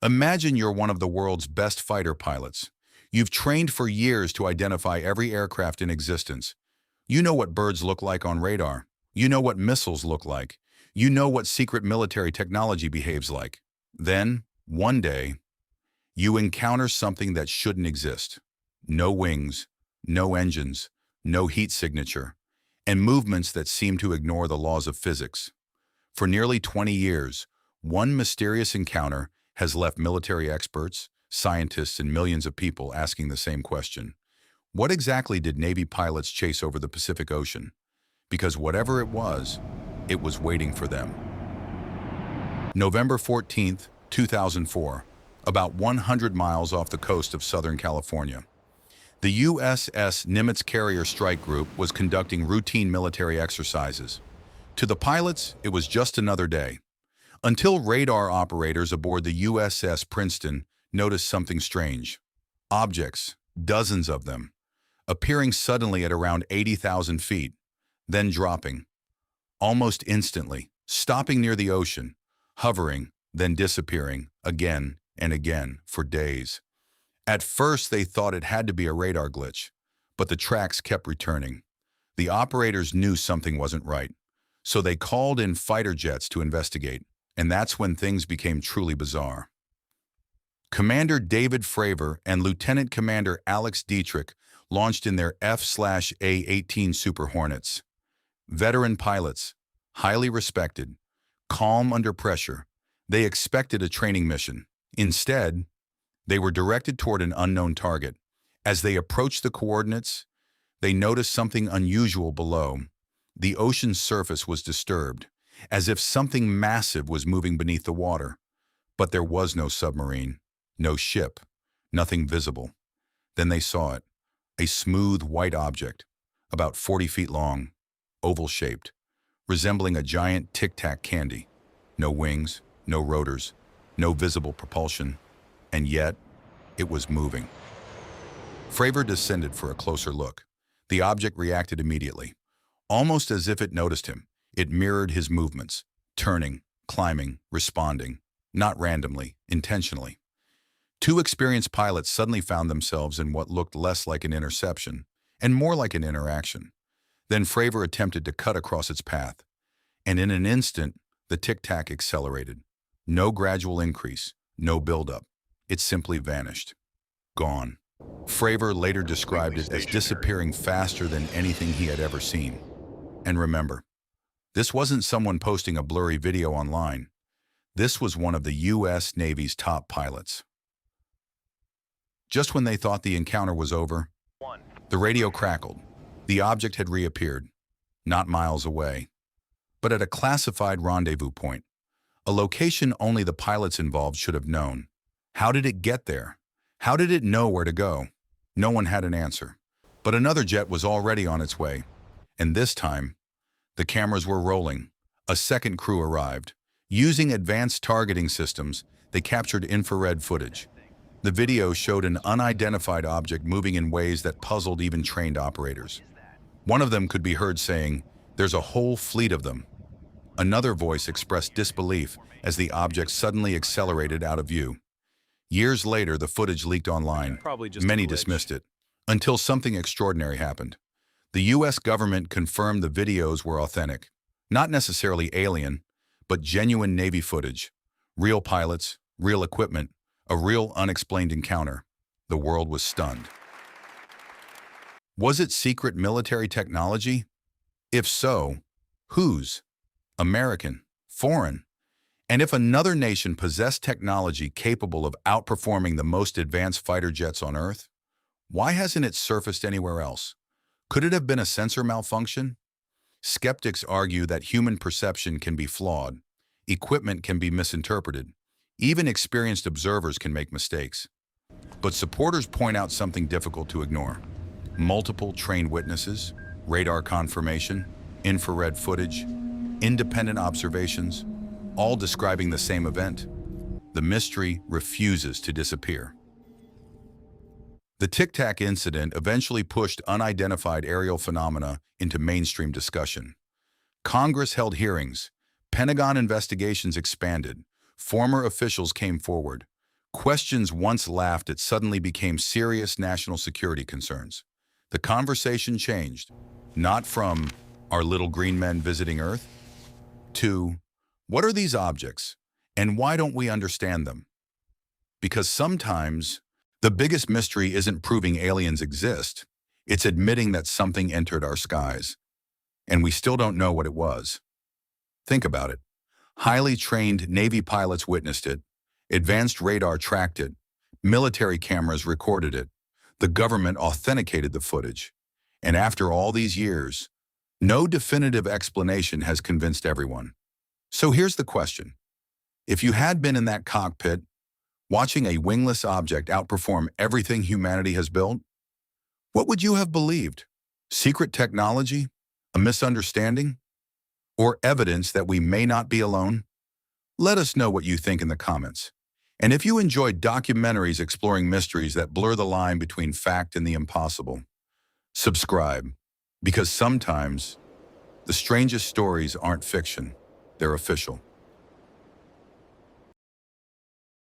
Imagine you're one of the world's best fighter pilots. You've trained for years to identify every aircraft in existence. You know what birds look like on radar. You know what missiles look like. You know what secret military technology behaves like. Then, one day, you encounter something that shouldn't exist. No wings, no engines, no heat signature, and movements that seem to ignore the laws of physics. For nearly 20 years, one mysterious encounter has left military experts, scientists, and millions of people asking the same question. What exactly did Navy pilots chase over the Pacific Ocean? Because whatever it was waiting for them. November 14th, 2004, about 100 miles off the coast of Southern California. The USS Nimitz carrier strike group was conducting routine military exercises. To the pilots, it was just another day. Until radar operators aboard the USS Princeton noticed something strange. Objects, dozens of them, appearing suddenly at around 80,000 feet, then dropping. Almost instantly, stopping near the ocean, hovering, then disappearing, again and again, for days. At first, they thought it had to be a radar glitch, but the tracks kept returning. The operators knew something wasn't right, so they called in fighter jets to investigate, and that's when things became truly bizarre. Commander David Fravor and Lieutenant Commander Alex Dietrich launched in their F/A-18 Super Hornets. Veteran pilots, highly respected, calm under pressure, they expected a training mission. Instead, they were directed toward an unknown target. As they approached the coordinates, they noticed something unusual below. The ocean's surface was disturbed, as if something massive was moving beneath the water. But there was no submarine, no ship, nothing visible. Then they saw it, a smooth white object, about 40 feet long, oval-shaped, resembling a giant Tic Tac candy. No wings, no rotors, no visible propulsion, and yet, it was moving. Fravor descended for a closer look. The object reacted immediately. Almost as if it noticed him, it mirrored his movements, turning, climbing, responding, not randomly, intentionally. Two experienced pilots suddenly found themselves in what looked less like an interception and more like an interaction. Then Fravor attempted to cut across its path, and in an instant, the tic-tac accelerated. No gradual increase, no buildup. It simply vanished. Gone. Fravor later described it as disappearing faster than anything he had ever seen. And remember, this wasn't someone posting a blurry video online. This was one of the U.S. Navy's top pilots. Just when they thought the encounter was over, the radio crackled. The object had reappeared, not miles away, but at a classified rendezvous point, a location only the pilots involved should have known. How did it get there? How did it know where to go? No one had an answer. But another jet was already on its way, and this time, the cameras were rolling. A second crew arrived. Using advanced targeting systems, they captured infrared footage. The video showed an unidentified object moving in ways that puzzled even trained operators. One of them could be heard saying, "There's a whole fleet of them." Another voice expressed disbelief as the object suddenly accelerated out of view. Years later, the footage leaked online. Many dismissed it, until something extraordinary happened. The U.S. government confirmed the videos were authentic. Not necessarily alien, but genuine Navy footage. Real pilots, real equipment, a real unexplained encounter. The world was stunned. Was it secret military technology? If so, whose? American? Foreign? And if another nation possessed technology capable of outperforming the most advanced fighter jets on Earth, why hasn't it surfaced anywhere else? Could it have been a sensor malfunction? Skeptics argue that human perception can be flawed, equipment can be misinterpreted, even experienced observers can make mistakes. But supporters point out something difficult to ignore. Multiple trained witnesses, radar confirmation, infrared footage, independent observations, all describing the same event. The mystery refuses to disappear. The Tic Tac incident eventually pushed unidentified aerial phenomena into mainstream discussion. Congress held hearings, Pentagon investigations expanded, former officials came forward, Questions once laughed at suddenly became serious national security concerns. The conversation changed, not from "Are little green men visiting Earth?" to "What are these objects, and why don't we understand them?" Because sometimes the biggest mystery isn't proving aliens exist, it's admitting that something entered our skies, and we still don't know what it was. Think about it. Highly trained Navy pilots witnessed it, advanced radar tracked it, military cameras recorded it, the government authenticated the footage. And after all these years, no definitive explanation has convinced everyone. So here's the question. If you had been in that cockpit, watching a wingless object outperform everything humanity has built, what would you have believed? Secret technology? A misunderstanding? Or evidence that we may not be alone? Let us know what you think in the comments. And if you enjoyed documentaries exploring mysteries that blur the line between fact and the impossible, subscribe, because sometimes the strangest stories aren't fiction, they're official.